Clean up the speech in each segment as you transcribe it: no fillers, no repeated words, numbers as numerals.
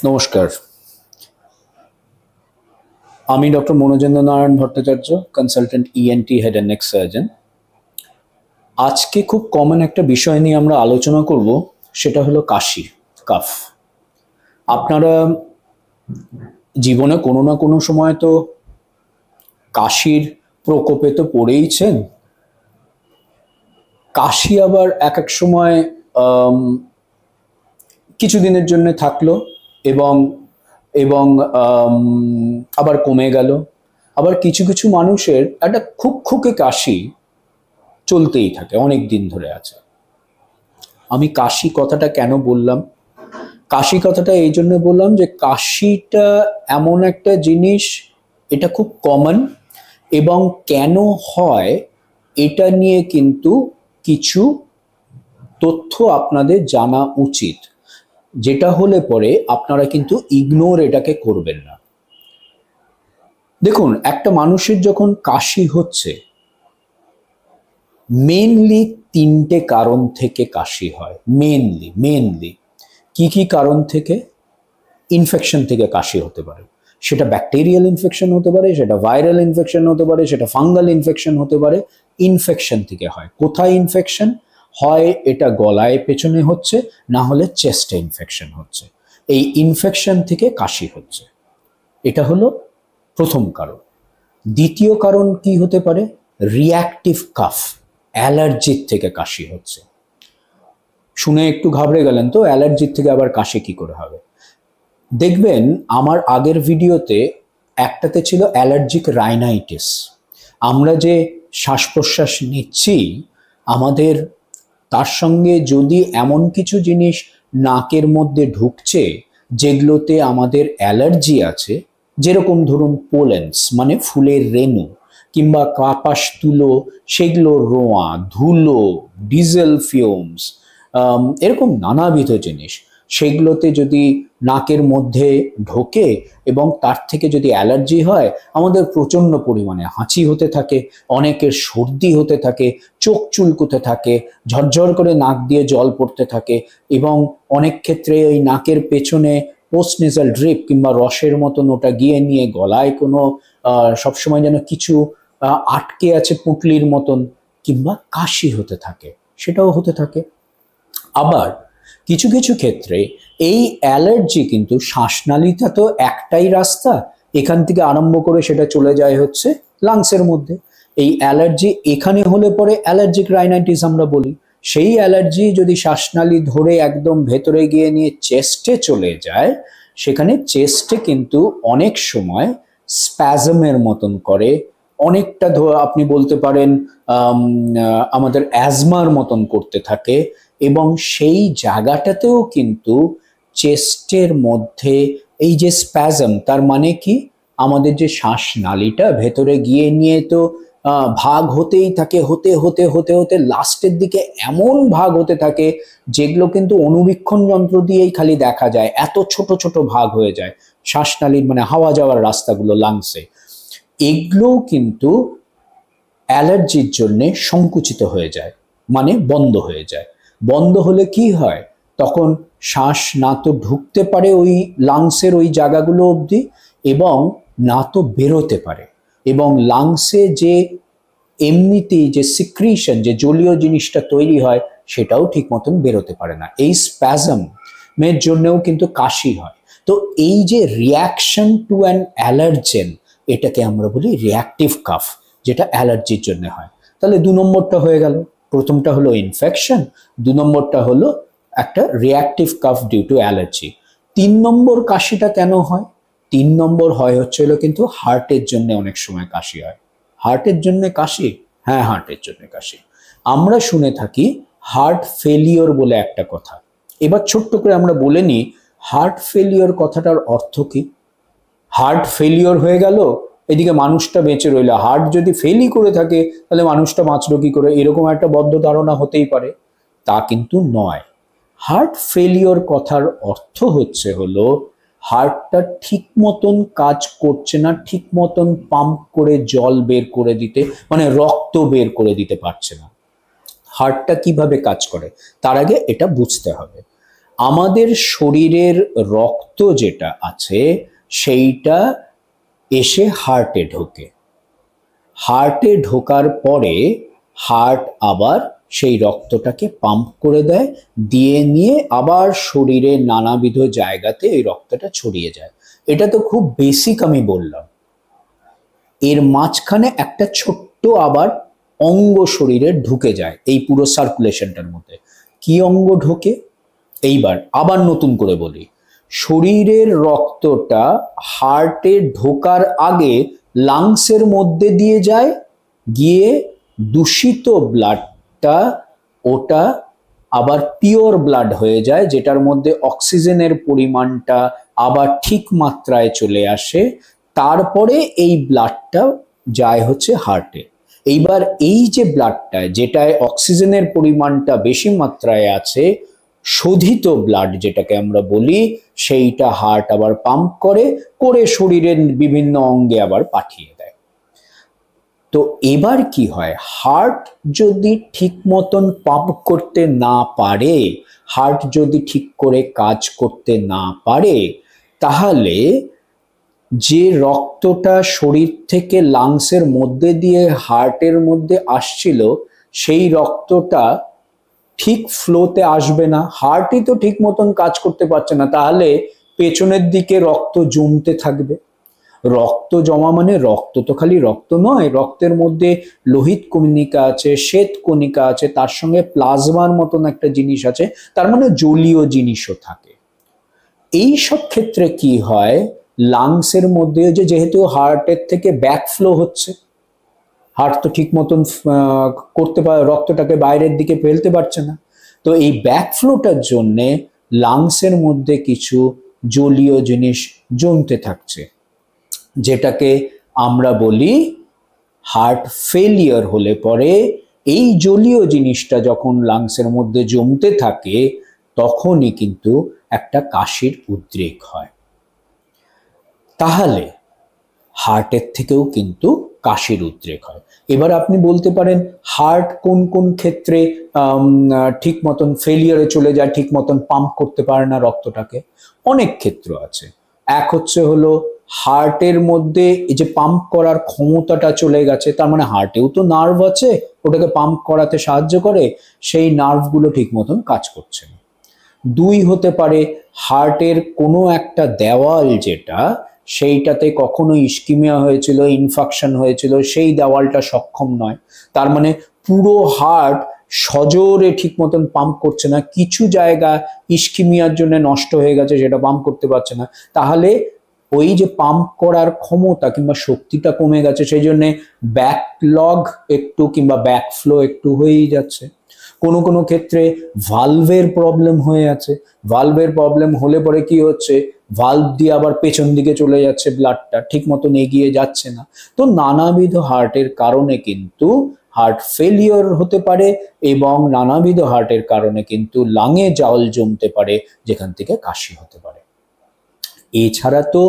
নমস্কার। আমি doctor Monojendra Narayan Bhattacharya, consultant ENT head and neck surgeon. আজকে খুব কমন একটা বিষয় নিয়ে আমরা আলোচনা করব, সেটা হলো কাশি, কাফ। আপনারা জীবনে কোনো না কোনো সময় তো কাশির প্রকোপে তো পড়েইছেন। কাশি আবার এক এক সময় কিছুদিনের জন্য থাকলো এবং এবং আবার কমে গেল। আবার কিছু কিছু মানুষের একটা খুকখুকে কাশি চলতেই থাকে, অনেক দিন ধরে আছে। আমি কাশি কথাটা কেন বললাম? কাশি কথাটা এই জন্য বললাম যে কাশিটা এমন একটা জিনিস, এটা খুব কমন, এবং কেন হয় এটা নিয়ে কিন্তু কিছু তথ্য আপনাদের জানা উচিত, যেটা হলে পরে আপনারা কিন্তু ইগনোর এটাকে করবেন না। দেখুন, একটা মানুষের যখন কাশি হচ্ছে, মেনলি তিনটে কারণ থেকে কাশি হয়। মেনলি কি কি কারণ থেকে? ইনফেকশন থেকে কাশি হতে পারে, সেটা ব্যাকটেরিয়াল ইনফেকশন হতে পারে, সেটা ভাইরাল ইনফেকশন হতে পারে, সেটা ফাঙ্গাল ইনফেকশন হতে পারে। ইনফেকশন থেকে হয়। কোথায় ইনফেকশন হয়? এটা গলায় পেছনে হচ্ছে, না হলে চেস্টে ইনফেকশন হচ্ছে। এই ইনফেকশন থেকে কাশি হচ্ছে, এটা হলো প্রথম কারণ। দ্বিতীয় কারণ কি হতে পারে? রিঅ্যাক্টিভ কাফ, অ্যালার্জির থেকে কাশি হচ্ছে। শুনে একটু ঘাবড়ে গেলেন তো, অ্যালার্জির থেকে আবার কাশি কি করে হবে? দেখবেন আমার আগের ভিডিওতে একটাতে ছিল অ্যালার্জিক রাইনাইটিস। আমরা যে শ্বাস প্রশ্বাস নিচ্ছি, আমাদের তার সঙ্গে যদি এমন কিছু জিনিস নাকের মধ্যে ঢুকছে যেগুলোতে আমাদের অ্যালার্জি আছে, যেরকম ধরুন পোলেন্স মানে ফুলের রেণু, কিংবা কাপাস তুলো, সেগুলো রোঁয়া, ধুলো, ডিজেল ফিউমস, এরকম নানাবিধ জিনিস, সেগুলোতে যদি নাকের মধ্যে ঢোকে এবং তার থেকে যদি অ্যালার্জি হয়, আমাদের প্রচণ্ড পরিমাণে হাঁচি হতে থাকে, অনেকের সর্দি হতে থাকে, চোখ চুলকুতে থাকে, ঝরঝর করে নাক দিয়ে জল পড়তে থাকে, এবং অনেক ক্ষেত্রে ওই নাকের পেছনে পোস্ট নেজাল ড্রিপ কিংবা রসের মতন ওটা গিয়ে নিয়ে গলায় কোনো সবসময় যেন কিছু আটকে আছে পুঁটলির মতন, কিংবা কাশি হতে থাকে, সেটাও হতে থাকে। আবার কিছু কিছু ক্ষেত্রে এই অ্যালার্জি কিন্তু, শ্বাসনালীটা তো একটাই রাস্তা, এখান থেকে আরম্ভ করে সেটা চলে যায় হচ্ছে লাংসের মধ্যে। এই অ্যালার্জি এখানে হলে পরে অ্যালার্জিক রাইনাইটিস আমরা বলি। সেই অ্যালার্জি যদি শ্বাসনালী ধরে একদম ভেতরে গিয়ে নিয়ে চেস্টে চলে যায়, সেখানে চেস্টে কিন্তু অনেক সময় স্প্যাজমের মতন করে, অনেকটা আপনি বলতে পারেন আমাদের অ্যাজমার মতন করতে থাকে, এবং সেই জায়গাটাতেও কিন্তু চেস্টের মধ্যে এই যে স্প্যাজম, তার মানে কি, আমাদের যে শ্বাসনালীটা ভেতরে গিয়ে নিয়ে তো ভাগ হতেই থাকে, হতে হতে হতে হতে লাস্টের দিকে এমন ভাগ হতে থাকে যেগুলো কিন্তু অনুবীক্ষণ যন্ত্র দিয়েই খালি দেখা যায়, এত ছোট ছোট ভাগ হয়ে যায় শ্বাসনালীর, মানে হাওয়া যাওয়ার রাস্তাগুলো লাংসে। এগুলোও কিন্তু অ্যালার্জির জন্য সংকুচিত হয়ে যায়, মানে বন্ধ হয়ে যায়। বন্ধ হলে কি হয়? তখন শ্বাস না তো ঢুকতে পারে ওই লাংসের ওই জায়গাগুলো অবধি, এবং না তো বেরোতে পারে, এবং লাংসে যে এমনিতেই যে সিক্রিশন, যে জলীয় জিনিসটা তৈরি হয়, সেটাও ঠিক মতন বেরোতে পারে না। এই স্প্যাজমের জন্যও কিন্তু কাশি হয়। তো এই যে রিয়াকশন টু অ্যান অ্যালার্জেন, এটাকে আমরা বলি রিঅ্যাক্টিভ কাফ, যেটা অ্যালার্জির জন্য হয়। তাহলে দু নম্বরটা হয়ে গেল। প্রথমটা হলো ইনফেকশন, দু নম্বরটা হলো একটা reactive cough due to allergy. তিন নম্বর কাশিটা কেন হয়? তিন নম্বর হয় হচ্ছে হলো কিন্তু হার্টের জন্য অনেক সময় কাশি হয়। হার্টের জন্য কাশি? হ্যাঁ, হার্টের জন্য কাশি। আমরা শুনে থাকি হার্ট ফেলিওর বলে একটা কথা। এবার ছোট্ট করে আমরা বলে নিই, হার্ট ফেলিওর কথাটার অর্থ কি? হার্ট ফেলিওর হয়ে গেল, এদিকে মানুষটা বেঁচে রইল। হার্ট যদি ফেলই করে থাকে, তাহলে মানুষটা বাঁচলো কি করে? এরকম একটা বদ্ধ ধারণা হতেই পারে। তা কিন্তু নয়। হার্ট ফেলিওর কথার অর্থ হচ্ছে হলো, হার্টটা ঠিক মতন কাজ করছে না, ঠিক মতন পাম্প করে জল বের করে দিতে, মানে রক্ত বের করে দিতে পারছে না। হার্টটা কিভাবে কাজ করে তার আগে এটা বুঝতে হবে। আমাদের শরীরের রক্ত যেটা আছে সেইটা এসে হার্টে ঢোকে। হার্টে ঢোকার পরে হার্ট আবার সেই রক্তটাকে পাম্প করে দেয়, দিয়ে নিয়ে আবার শরীরে নানাবিধ জায়গাতে এই রক্তটা ছড়িয়ে যায়। এটা তো খুব বেসিক আমি বললাম। এর মাঝখানে একটা ছোট্ট আবার অঙ্গ শরীরে ঢুকে যায় এই পুরো সার্কুলেশনটার মধ্যে। কি অঙ্গ ঢোকে? এইবার আবার নতুন করে বলি, শরীরের রক্তটা হার্টে ঢোকার আগে লাংসের মধ্যে দিয়ে যায়, গিয়ে দূষিত ব্লাডটা ওটা আবার পিওর ব্লাড হয়ে যায়, যেটার মধ্যে অক্সিজেনের পরিমাণটা আবার ঠিক মাত্রায় চলে আসে। তারপরে এই ব্লাডটা যায় হচ্ছে হার্টে। এইবার এই যে ব্লাডটা যেটায় অক্সিজেনের পরিমাণটা বেশি মাত্রায় আছে, শোধিত ব্লাড যেটাকে আমরা বলি, সেইটা হার্ট আবার পাম্প করে করে শরীরের বিভিন্ন অঙ্গে আবার পাঠিয়ে দেয়। তো এবার কি হয়, হার্ট যদি ঠিক মতন পাম্প করতে না পারে, হার্ট যদি ঠিক করে কাজ করতে না পারে, তাহলে যে রক্তটা শরীর থেকে লাংসের মধ্যে দিয়ে হার্টের মধ্যে আসছিল, সেই রক্তটা ঠিক ফ্লোতে আসবে না। হার্টই তো ঠিক মতন কাজ করতে পারছে না, তাহলে পেছনের দিকে রক্ত জমতে থাকবে। রক্ত জমা মানে রক্ত তো খালি রক্ত নয়, রক্তের মধ্যে লোহিত কণিকা আছে, শ্বেত কণিকা আছে, তার সঙ্গে প্লাজমার মতন একটা জিনিস আছে, তার মানে জলীয় জিনিসও থাকে। এই সব ক্ষেত্রে কি হয়, লাংসের মধ্যে যেহেতু হার্টের থেকে ব্যাকফ্লো হচ্ছে, হার্ট তো ঠিক মতন করতে পারে, রক্তটাকে বাইরের দিকে ফেলতে পারছে না, তো এই ব্যাকফ্লোটার জন্যে লাংসের মধ্যে কিছু জলীয় জিনিস জমতে থাকছে, যেটাকে আমরা বলি হার্ট ফেলিয়ার হলে পরে এই জলীয় জিনিসটা যখন লাংসের মধ্যে জমতে থাকে, তখনই কিন্তু একটা কাশির উদ্রেক হয়। তাহলে হার্টের থেকেও কিন্তু কাশির উদ্রেক হয়। এবার আপনি বলতে পারেন, হার্ট কোন কোন ক্ষেত্রে ঠিক মতন ফেলিয়ারে চলে যায়, ঠিক মতন পাম্প করতে পারে না রক্তটাকে? অনেক ক্ষেত্র আছে। এক হচ্ছে হলো হার্টের মধ্যে এই যে পাম্প করার ক্ষমতাটা চলে গেছে, তার মানে হার্টেও তো নার্ভ আছে, ওটাকে পাম্প করাতে সাহায্য করে, সেই নার্ভগুলো ঠিক মতন কাজ করছে না। দুই হতে পারে হার্টের কোনো একটা দেওয়াল যেটা, সেইটাতে কখনো ইস্কিমিয়া হয়েছিল, ইনফেকশন হয়েছিল, সেই দেওয়ালটা সক্ষম নয়, তার মানে পুরো হার্ট সজোরে ঠিক মতন পাম্প করছে না, কিছু জায়গা ইস্কিমিয়ার জন্য নষ্ট হয়ে গেছে, সেটা পাম্প করতে পারছে না, তাহলে ওই যে পাম্প করার ক্ষমতা কিংবা শক্তিটা কমে গেছে, সেই জন্য ব্যাকলগ একটু কিংবা ব্যাকফ্লো একটু হয়েই যাচ্ছে। কোনো কোনো ক্ষেত্রে ভালভের প্রবলেম হয়ে আছে, ভালভের প্রবলেম হলে পরে কি হচ্ছে, ভালভ দিয়ে আবার পেছন দিকে চলে যাচ্ছে, ব্লাডটা ঠিক মতন এগিয়ে যাচ্ছে না। তো নানাবিধ হার্টের কারণে কিন্তু হার্ট ফেলিওর হতে পারে, এবং নানাবিধ হার্টের কারণে কিন্তু লাঙে জল জমতে পারে, যেখান থেকে কাশি হতে পারে। এছাড়া তো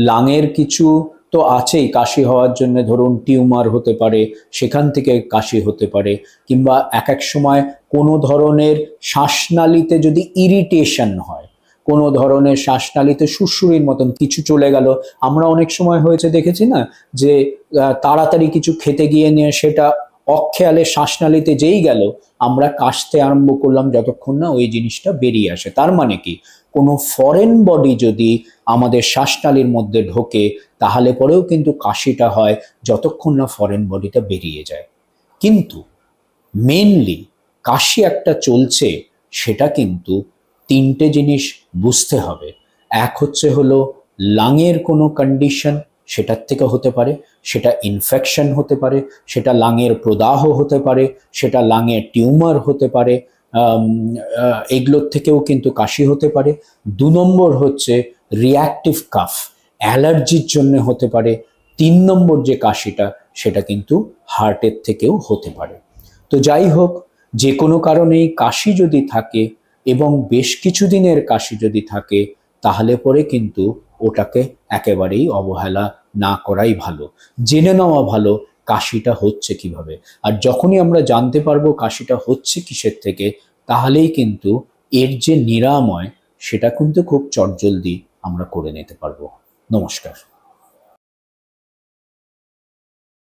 লাঙের কিছু তো আছেই কাশি হওয়ার জন্য, ধরুন টিউমার হতে পারে, সেখান থেকে কাশি হতে পারে, কিংবা এক এক সময় কোনো ধরনের শ্বাসনালীতে যদি ইরিটেশন হয়, কোনো ধরনের শ্বাসনালীতে সুড়সুড়ির মতন কিছু চলে গেল, আমরা অনেক সময় হয়েছে দেখেছি না, যে তাড়াতাড়ি কিছু খেতে গিয়ে নিয়ে সেটা অখেয়ালে শ্বাসনালীতে যেই গেল, আমরা কাশতে আরম্ভ করলাম যতক্ষণ না ওই জিনিসটা বেরিয়ে আসে। তার মানে কি, কোনো ফরেন বডি যদি আমাদের শ্বাসনালীর মধ্যে ঢোকে, তাহলে পরেও কিন্তু কাশিটা হয় যতক্ষণ না ফরেন বডিটা বেরিয়ে যায়। কিন্তু মেনলি কাশি একটা চলছে, সেটা কিন্তু তিনটে জিনিস বুঝতে হবে। এক হচ্ছে হলো লাঙের কোনো কন্ডিশন, সেটার থেকে হতে পারে, সেটা ইনফেকশন হতে পারে, সেটা লাঙের প্রদাহ হতে পারে, সেটা লাঙের টিউমার হতে পারে, এগুলোর থেকেও কিন্তু কাশি হতে পারে। দু নম্বর হচ্ছে রিঅ্যাক্টিভ কাফ, অ্যালার্জির জন্য হতে পারে। তিন নম্বর যে কাশিটা, সেটা কিন্তু হার্টের থেকেও হতে পারে। তো যাই হোক, যে কোনো কারণেই কাশি যদি থাকে এবং বেশ কিছু দিনের কাশি যদি থাকে, তাহলে পরে কিন্তু ওটাকে একেবারেই অবহেলা না করাই ভালো, জেনে নেওয়া ভালো কাশিটা হচ্ছে কিভাবে। আর যখনই আমরা জানতে পারবো কাশিটা হচ্ছে কিসের থেকে, তাহলেই কিন্তু এর যে নিরাময় সেটা কিন্তু খুব চটজলদি আমরা করে নিতে পারবো। নমস্কার।